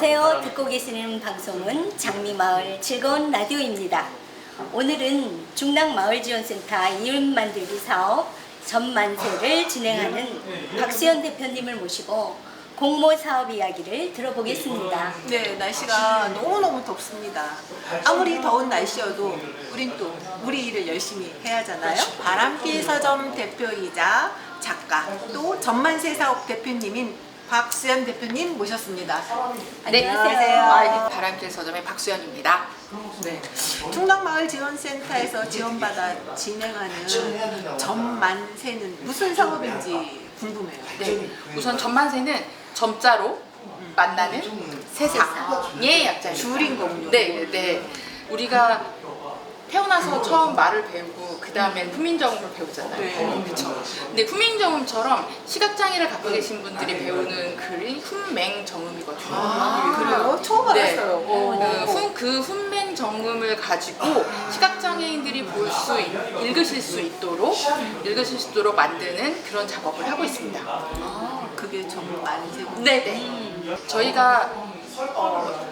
안녕하세요. 듣고 계시는 방송은 장미마을 즐거운 라디오입니다. 오늘은 중랑마을지원센터 이웃만들기 사업 전만세를 진행하는 박수연 대표님을 모시고 공모 사업 이야기를 들어보겠습니다. 네, 날씨가 너무너무 덥습니다. 아무리 더운 날씨여도 우린 또 우리 일을 열심히 해야 하잖아요. 바람길 서점 대표이자 작가, 또 전만세 사업 대표님인 박수연 대표님 모셨습니다. 네, 안녕하세요. 바람길 서점의 박수연입니다. 네, 충남마을지원센터에서 지원받아 진행하는 전만세는 무슨 사업인지 궁금해요. 네, 우선 전만세는 점자로 만나는 세상의 약자입니다. 줄인 거군요. 네. 우리가 태어나서 처음 말을 배우고 그 다음에 후민정음을 배우잖아요. 네. 그렇죠. 근데 후민정음처럼 시각장애를 갖고 계신 분들이 배우는 글이 훈맹정음이거든요. 그래요? 처음 네. 알았어요. 그 훈맹정음을 가지고 시각장애인들이 읽으실 수 있도록 만드는 그런 작업을 하고 있습니다. 그게 전만세군요. 네네. 저희가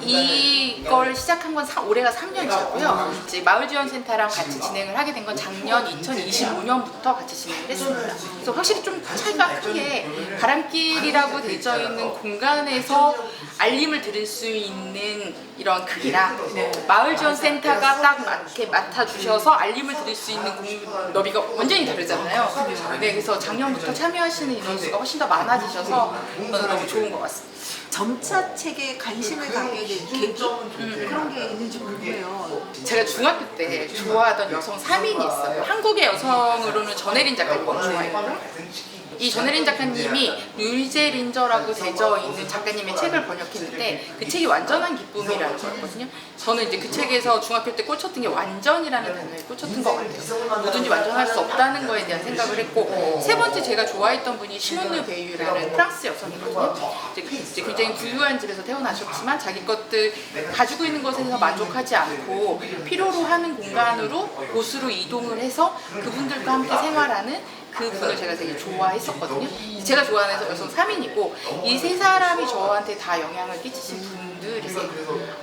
이걸 시작한 건 올해가 3년이고요. 이제 마을지원센터랑 같이 진행을 하게 된 건 작년 2025년부터 같이 진행을 했습니다. 그래서 확실히 좀 차이가 큰 게 바람길이라고 되어 있는 공간에서 알림을 들을 수 있는 이런 크기랑 마을지원센터가 딱 이렇게 맡아주셔서 알림을 들을 수 있는 너비가 완전히 다르잖아요. 네, 그래서 작년부터 참여하시는 인원수가 훨씬 더 많아지셔서 저는 너무 좋은 것 같습니다. 점자책에 관심을 갖게 된 계기? 그런 게 있는지 궁금해요. 제가 중학교 때 좋아하던 여성 3인이 있어요. 한국의 여성으로는 전혜린 작가님을 좋아했거든요. 이 전혜린 작가님이 류제린저라고 되어 있는 작가님의 책을 번역했는데 그 책이 완전한 기쁨이라는 거였거든요. 저는 이제 그 책에서 중학교 때 꽂혔던 게 완전이라는 단어에 꽂혔던 것 같아요. 뭐든지 완전할 수 없다는 거에 대한 생각을 했고, 세 번째 제가 좋아했던 분이 시몬느 베유라는 프랑스 여성이거든요. 이제 굉장히 부유한 집에서 태어나셨지만 자기 것들 가지고 있는 것에서 만족하지 않고 필요로 하는 공간으로 곳으로 이동을 해서 그분들과 함께 생활하는 그 분을 제가 되게 좋아했었거든요. 제가 좋아하는 여성 3인이고 이 세 사람이 저한테 다 영향을 끼치신 분들이세요.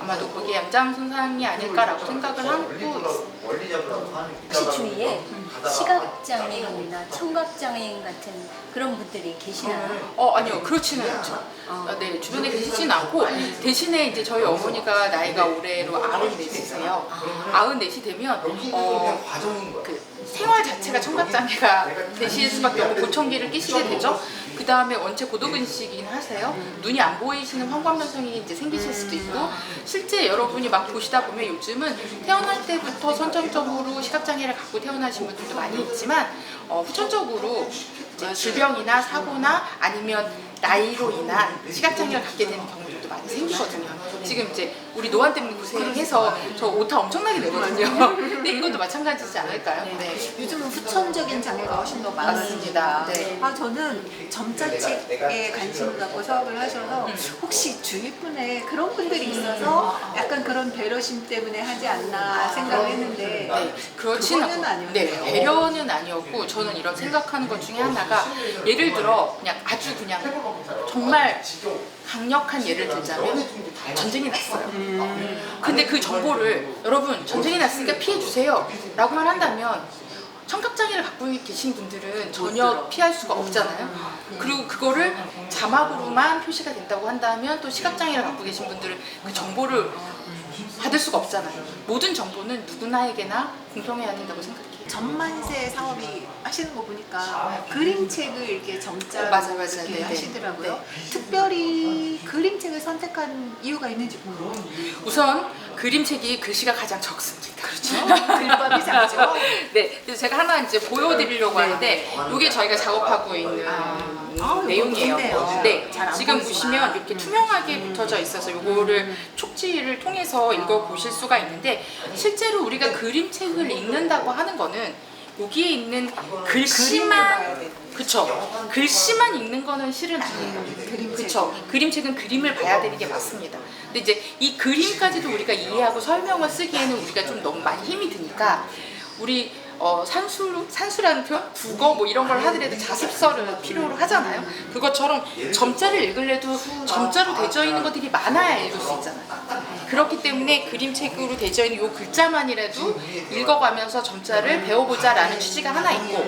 아마도 그게 양장손상이 아닐까라고 생각을 하고 있습니다. 혹시 주위에 시각장애인이나 청각장애인 같은 그런 분들이 계시나요? 아니요, 그렇지는 않죠. 네, 주변에 계시진 않고 대신에 이제 저희 어머니가 나이가 올해로 94세세요. 94이 되면 그 생활 자체가 청각장애가 되실 수밖에 없고 보청기를 끼시게 되죠. 그 다음에 원체 고도근시이긴 하세요. 눈이 안 보이시는 황광변성이 이제 생기실 수도 있고, 실제 여러분이 막 보시다 보면 요즘은 태어날 때부터 선천적으로 시각장애를 갖고 태어나신 분들도 많이 있지만 후천적으로 이제 질병이나 사고나 아니면 나이로 인한 시각장애를 갖게 되는 경우들도 많이 생기거든요. 지금 이제 우리 노안 때문에 고생해서 저 오타 엄청나게 내거든요. 근데 이것도 마찬가지지 않을까요? 네. 요즘은 후천적인 장애가 훨씬 더 많습니다. 맞습니다. 네. 저는 점자책에 관심을 갖고 사업을 하셔서 혹시 주위 분에 그런 분들이 있어서 약간 그런 배려심 때문에 하지 않나 생각을 했는데 네, 그렇지는 그거는 않고, 아니었네요. 네, 배려는 아니었고, 저는 이런 생각하는 것 중에 하나가, 예를 들어 그냥 아주 그냥 정말 강력한 예를 들자면 전쟁이 났어요. 근데 그 정보를 여러분 전쟁이 났으니까 피해 주세요 라고만 한다면 청각장애를 갖고 계신 분들은 전혀 피할 수가 없잖아요. 그리고 그거를 자막으로만 표시가 된다고 한다면 또 시각장애를 갖고 계신 분들은 그 정보를 받을 수가 없잖아요. 모든 정보는 누구나에게나 공평해야 된다고 생각해요. 전만세 사업이 하시는 거 보니까 그림책을 이렇게 점자로 맞아요. 이렇게 네네. 하시더라고요. 특별히 그림책을 선택한 이유가 있는지 궁금해요. 우선 그림책이 글씨가 가장 적습니다. 그렇죠. 글밥이 작죠? 네, 그래서 제가 하나 이제 보여드리려고 하는데 이게 저희가 작업하고 있는 내용이에요. 좋네요. 네, 잘안 지금 보이지만. 보시면 이렇게 투명하게 붙어져 있어서 이거를 촉지를 통해서 읽어 보실 수가 있는데, 실제로 우리가 그림책을 읽는다고 하는 거는 여기에 있는 봐야 글씨만, 돼. 그쵸, 글씨만 읽는 거는 실은 아니에요. 그쵸, 그림책은 그림을 봐야 되는 게 맞습니다. 근데 이제 이 그림까지도 우리가 이해하고 설명을 쓰기에는 우리가 좀 너무 많이 힘이 드니까 우리 산수라는 표현, 국어 뭐 이런 걸 하더라도 자습서를 필요로 하잖아요. 그것처럼 점자를 읽으려도 점자로 되어 있는 것들이 많아야 읽을 수 있잖아요. 그렇기 때문에 그림책으로 되어 있는 이 글자만이라도 읽어가면서 점자를 배워보자라는 취지가 하나 있고,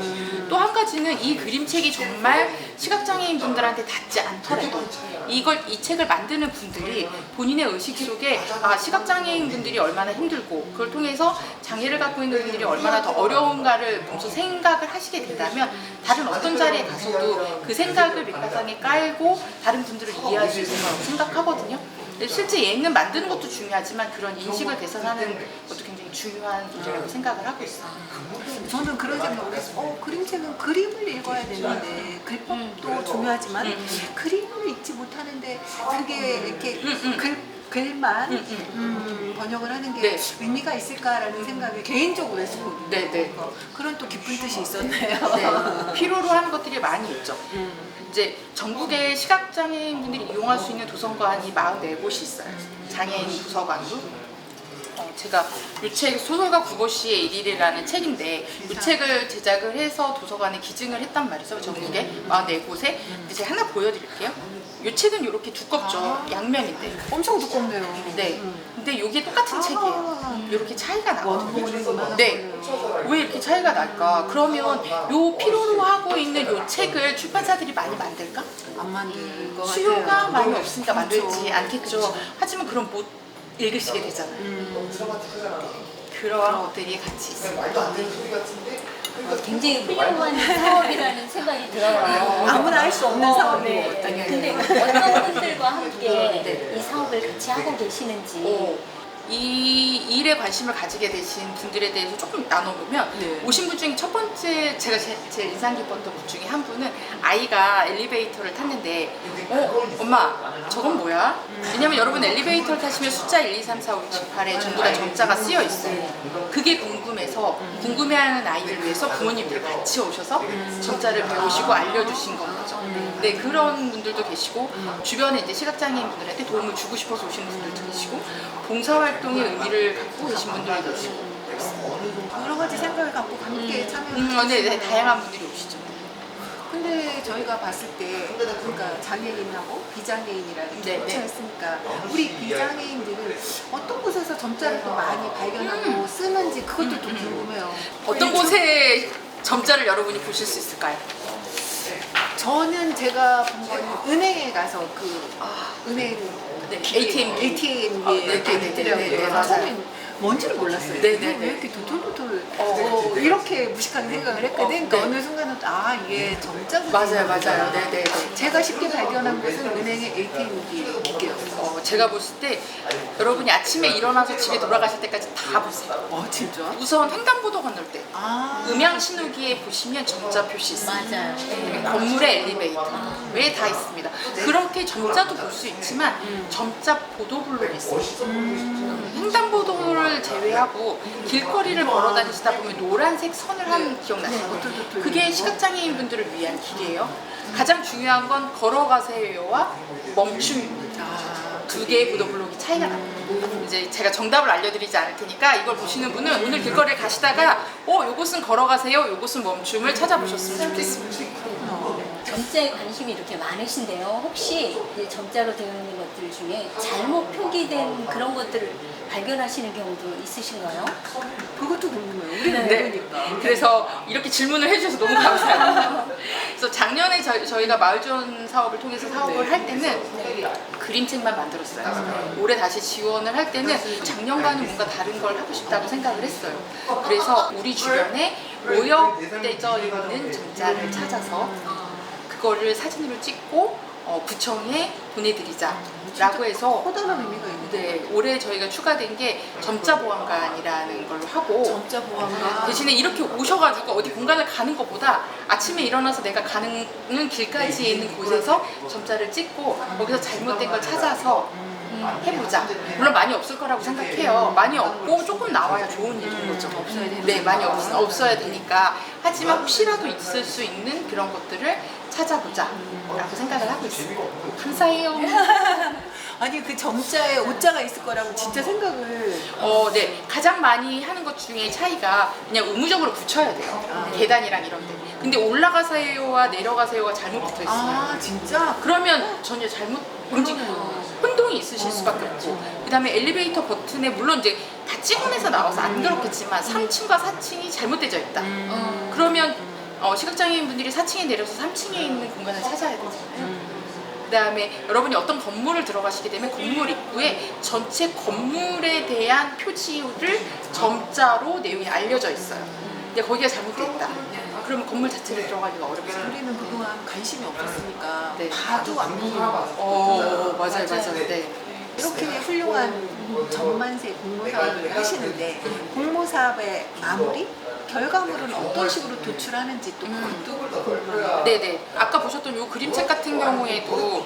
또 한 가지는 이 그림책이 정말 시각장애인 분들한테 닿지 않더라도 이 책을 만드는 분들이 본인의 의식 속에 시각장애인 분들이 얼마나 힘들고 그걸 통해서 장애를 갖고 있는 분들이 얼마나 더 어려운가를 먼저 생각을 하시게 된다면 다른 어떤 자리에 가서도 그 생각을 밑바탕에 깔고 다른 분들을 이해할 수 있을 거라고 생각하거든요. 실제 예능을 만드는 것도 중요하지만 그런 인식을 개선하는 것도 굉장히 중요한 일이라고 생각을 하고 있어요. 저는 그런 생각을 했어요. 그림책은 그림을 읽어야 되는데 글법도 중요하지만 그림을 읽지 못하는데 그게 이렇게 글만 번역을 하는 게 네. 의미가 있을까라는 생각을 개인적으로 했었거든요. 네. 그런 또 깊은 뜻이 있었네요. 네. 필요로 하는 것들이 많이 있죠. 이제 전국에 시각장애인분들이 이용할 수 있는 도서관이 44곳이 있어요. 장애인 도서관도. 제가 이 책 소설가 국어시의 일일이라는 책인데 이 책을 제작을 해서 도서관에 기증을 했단 말이죠. 전국에 44곳에. 근데 제가 하나 보여드릴게요. 이 책은 이렇게 두껍죠. 양면인데. 엄청 두껍네요. 네. 근데 이게 똑같은 책이에요. 이렇게 차이가 나거든요. 네. 왜 이렇게 차이가 날까? 그러면 요 필요로 하고 있는 이 책을 출판사들이 많이 만들까? 안 만들 것 같아요. 수요가 많이 없으니까 만들지 않겠죠. 하지만 그럼 못 읽으시게 되잖아요. 그런 것들이 같이 있습니다. 굉장히 훌륭한 사업이라는 생각이 들어요. 아무나 할 수 없는 사업이에요. 근데 어떤 분들과 함께 이 사업을 같이 하고 계시는지. 이 일에 관심을 가지게 되신 분들에 대해서 조금 나눠보면 오신 분 중에 첫 번째 제가 제일 인상 깊었던 분 중에 한 분은 아이가 엘리베이터를 탔는데 엄마 저건 뭐야? 왜냐면 여러분 엘리베이터를 타시면 숫자 1, 2, 3, 4, 5, 6, 7, 8에 전부 다 점자가 쓰여 있어요. 그게 궁금해서 궁금해하는 아이를 위해서 부모님들 같이 오셔서 점자를 배우시고 알려주신 거죠. 네, 그런 분들도 계시고 주변에 이제 시각장애인 분들한테 도움을 주고 싶어서 오시는 분들도 계시고 봉사활동의 의미를 갖고 계신 분들도 계시고 여러 가지 생각을 갖고 함께 참여를 네, 다양한 분들이 오시죠. 근데 저희가 봤을 때 그러니까 장애인하고 비장애인이라는 게 겹쳐있으니까 우리 비장애인들은 어떤 곳에서 점자를 더 많이 발견하고 쓰는지 그것도 좀 궁금해요. 어떤 곳에 점자를 여러분이 보실 수 있을까요? 저는 제가 본 거는 은행에 가서 은행 ATM이 이렇게 있더라고요. 처음엔 뭔지를 몰랐어요. 왜 이렇게 도톨도톨 이렇게 무식하게 생각을 했거든. 그러니까 어느 순간은 이게 점자구나. 맞아요. 네. 제가 쉽게 발견한 곳은 은행의 ATM 기계였어요. 제가 봤을 때 여러분이 아침에 일어나서 집에 돌아가실 때까지 다 보세요. 진짜? 우선 횡단보도 건널 때 음향 신호기에 보시면 점자 표시 있어요. 맞아요. 건물의 엘리베이터에 다 있습니다. 그렇게 점자도 볼 수 있지만 점자 보도블록이 있어요. 횡단보도를 제외하고 길거리를 걸어 다니시다 보면 노란색 선을 한 기억나시죠? 그게 시각장애인 분들을 위한 길이에요. 가장 중요한 건 걸어가세요와 멈춤입니다. 두 개의 보도블록이 차이가 납니다. 이제 제가 정답을 알려드리지 않을 테니까 이걸 보시는 분은 오늘 길거리를 가시다가 요것은 걸어가세요, 요것은 멈춤을 찾아보셨으면 좋겠습니다. 점자에 관심이 이렇게 많으신데요. 혹시 이제 점자로 되어 있는 것들 중에 잘못 표기된 그런 것들을 발견하시는 경우도 있으신가요? 그것도 궁금해요. 우리는 네. 모르니까. 그래서 이렇게 질문을 해주셔서 너무 감사해요. 그래서 작년에 저희가 마을지원 사업을 통해서 사업을 할 때는 그림책만 만들었어요. 올해 다시 지원을 할 때는 작년과는 뭔가 다른 걸 하고 싶다고 생각을 했어요. 그래서 우리 주변에 오역되어 있는 점자를 찾아서 그거를 사진으로 찍고 구청에 보내드리자라고 해서 커다란 의미가 있는데 올해 저희가 추가된 게 점자 보안관이라는 걸로 하고 점자 보안관 대신에 이렇게 오셔가지고 어디 공간을 가는 것보다 아침에 일어나서 내가 가는 길까지 있는 곳에서 점자를 찍고 거기서 잘못된 걸 찾아서 해보자. 물론 많이 없을 거라고 생각해요. 많이 없고 조금 나와야 좋은 일인 거죠. 없어야 되는 네, 많이 없어야 되니까. 하지만 혹시라도 있을 수 있는 그런 것들을 찾아보자 라고 생각을 하고 있습니다. 감사해요. 아니 그 점자에 오자가 있을 거라고 진짜 생각을. 네. 가장 많이 하는 것 중에 차이가 그냥 의무적으로 붙여야 돼요. 계단이랑 이런 데. 근데 올라가세요와 내려가세요가 잘못 붙어 있어요. 아 진짜? 그러면 전혀 잘못 움직 혼동이 있으실 수밖에 없고, 그 다음에 엘리베이터 버튼에 물론 이제 다 찍어내서 나와서 안 그렇겠지만 3층과 4층이 잘못되어 있다. 그러면 시각장애인 분들이 4층에 내려서 3층에 있는 공간을 찾아야 되잖아요. 그 다음에 여러분이 어떤 건물을 들어가시게 되면 건물 입구에 전체 건물에 대한 표지를 점자로 내용이 알려져 있어요. 근데 거기가 잘못됐다. 그러면 건물 자체를 들어가기가 어렵습니다. 우리는 그동안 관심이 없었으니까 네. 봐도 안 보는 거예요. 맞아요. 네. 이렇게 훌륭한 전만세 공모사업을 하시는데 공모사업의 마무리? 결과물은 어떤 식으로 도출하는지 또 그것도 궁금해요. 네네. 아까 보셨던 요 그림책 같은 경우에도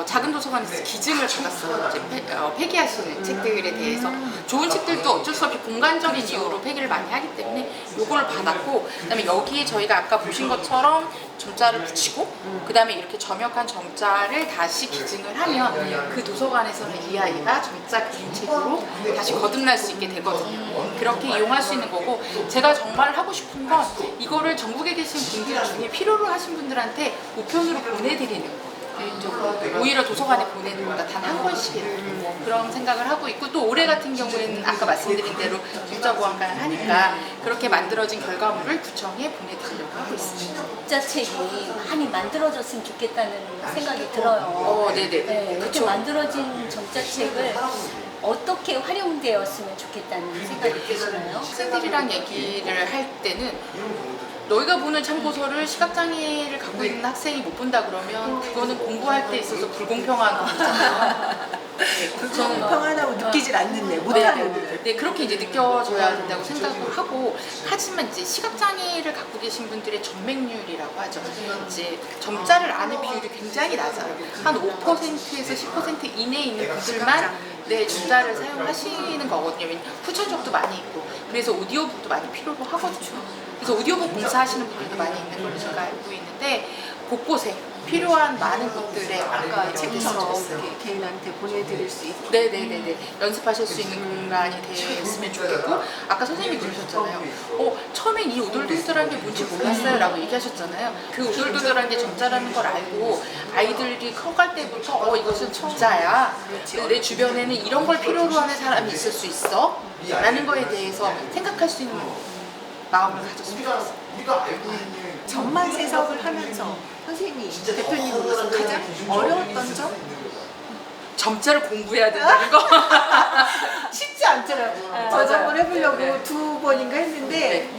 작은 도서관에서 기증을 받았어요. 이제 폐기하시는 책들에 대해서. 좋은 책들도 어쩔 수 없이 공간적인 이유로 폐기를 많이 하기 때문에 요걸 받았고, 그다음에 여기에 저희가 아까 보신 것처럼 점자를 붙이고, 그다음에 이렇게 점역한 점자를 다시 기증을 하면 그 도서관에서는 이 아이가 점자 그림책으로 다시 거듭날 수 있게 되거든요. 그렇게 이용할 수 있는 거고, 제가 정말 하고 싶은 건 이거를 전국에 계신 분들 중에 필요로 하신 분들한테 우편으로 보내드리는 거예요. 오히려 도서관에 보내는 것보다 단 한 권씩이라도 그런 생각을 하고 있고, 또 올해 같은 경우에는 아까 말씀드린 대로 점자 보안관을 하니까 그렇게 만들어진 결과물을 구청에 보내드리려고 하고 있습니다. 점자책이 많이 만들어졌으면 좋겠다는 생각이 들어요. 네네. 네, 이렇게 그쵸. 만들어진 점자책을 어떻게 활용되었으면 좋겠다는 생각이 드시나요? 학생들이랑 얘기를 할 때는 너희가 보는 참고서를 시각장애를 갖고 있는 학생이 못 본다 그러면 그거는 공부할 때 있어서 불공평한 거잖아요. 불공평하다고 느끼질 않는데 못하는. 네, 그렇게 이제 느껴져야 된다고 생각을 하고, 하지만 이제 시각장애를 갖고 계신 분들의 전맥률이라고 하죠. 이제 점자를 아는 비율이 굉장히 낮아요. 한 5%에서 10% 이내에 있는 분들만 점자를 사용하시는 거거든요. 왜냐면 후천적도 많이 있고, 그래서 오디오북도 많이 필요로 하거든요. 그래서 오디오북 공사하시는 분들도 많이 있는 걸로 제가 알고 있는데, 곳곳에 필요한 많은 것들에 아까 책처럼 있어요. 이렇게 개인한테 보내드릴 수 있고. 네네네네. 연습하실 수 있는 공간이 됐으면 좋겠고, 아까 선생님이 그러셨잖아요. 처음엔 이 우돌두돌한 게 뭔지 몰랐어요 라고 얘기하셨잖아요. 그 우돌두돌한 게 점자라는 걸 알고 아이들이 커갈 때부터 이것은 점자야. 내 주변에는 이런 걸 필요로 하는 사람이 있을 수 있어 라는 거에 대해서 생각할 수 있는 마음을 가졌으면 좋겠어요. 전만세 사업을 하면서 선생님이 대표님으로서 가장 어려웠던 점? 점자를 공부해야 된다는 거. 쉽지 않더라고요. 저도 한번 해보려고 2번인가 했는데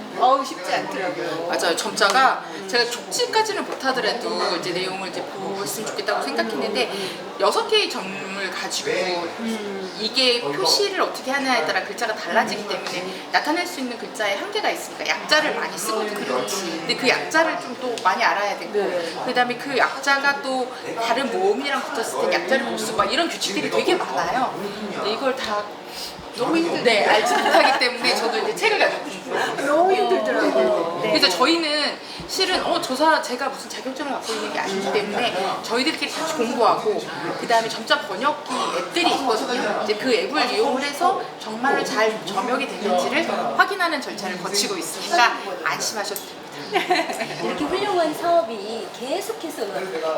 쉽지 않더라고요. 맞아요. 점자가 제가 족지까지는 못하더라도 이제 내용을 이제 보았으면 좋겠다고 생각했는데 6개의 점을 가지고 이게 표시를 어떻게 하냐에 따라 글자가 달라지기 때문에 나타낼 수 있는 글자에 한계가 있으니까 약자를 많이 쓰거든요. 근데 그 약자를 좀 또 많이 알아야 되고, 그다음에 그 약자가 또 다른 모음이랑 붙었을 때 약자를 못 쓰고 막 이런 규칙들이 되게 많아요. 근데 이걸 다 너무 힘들게 알지 못하기 때문에 저도 이제 책을 가지고 공부해요. 너무 힘들더라고요. 그래서 저희는 실은 제가 무슨 자격증을 갖고 있는 게 아니기 때문에 저희들끼리 같이 공부하고, 그 다음에 점자 번역기 앱들이 있거든요. 이제 그 앱을 이용을 해서 정말로 잘 점역이 되는지를 확인하는 절차를 거치고 있으니까 안심하셔도 됩니다. 이렇게 훌륭한 사업이 계속해서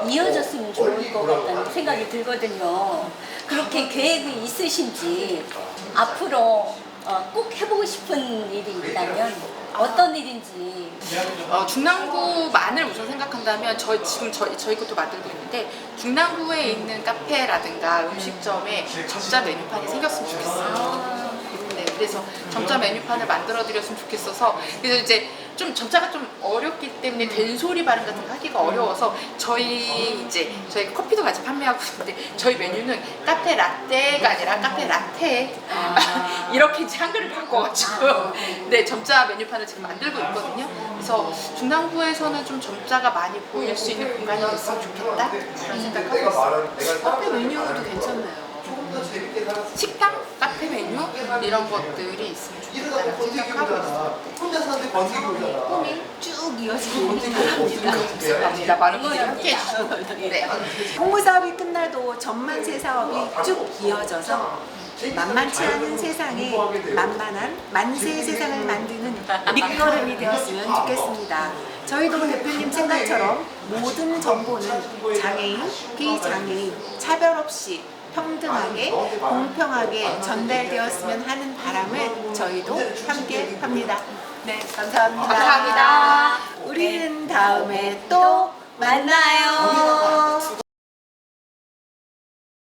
이어졌으면 좋을 것 같다는 생각이 들거든요. 그렇게 계획이 있으신지, 앞으로 꼭 해보고 싶은 일이 있다면 어떤 일인지. 중랑구만을 우선 생각한다면 지금 저희 것도 만들고 있는데, 중랑구에 있는 카페라든가 음식점에 점자 메뉴판이 생겼으면 좋겠어요. 네, 그래서 점자 메뉴판을 만들어 드렸으면 좋겠어서, 그래서 이제 좀 점자가 좀 어렵기 때문에 된소리 발음 같은 거 하기가 어려워서 저희 커피도 같이 판매하고 있는데, 저희 메뉴는 카페 라떼가 아니라 카페 라테 이렇게 이제 한글을 바꿔가지고 네, 점자 메뉴판을 지금 만들고 있거든요. 그래서 중랑구에서는 좀 점자가 많이 보일 수 있는 공간이 됐으면 좋겠다 그런 생각하고 있어요. 카페 메뉴도 괜찮나요? 식당, 카페 메뉴 이런 것들이 있으면 좋겠다는 생각하고 있어요. 꿈이 쭉 이어지길 바랍니다. 감사합니다. 많은 분들이 함께 해주셔서. 네. 홍보 사업이 끝나도 전만세 사업이 쭉 이어져서 만만치 않은 세상에 만만한 만세의 세상을 만드는 밑거름이 되었으면 좋겠습니다. 저희도 대표님 생각처럼 모든 정보는 장애인, 비장애인 차별 없이 평등하게 공평하게 전달되었으면 하는 바람을 저희도 함께 합니다. 네, 감사합니다. 감사합니다. 우리는 다음에 또 만나요.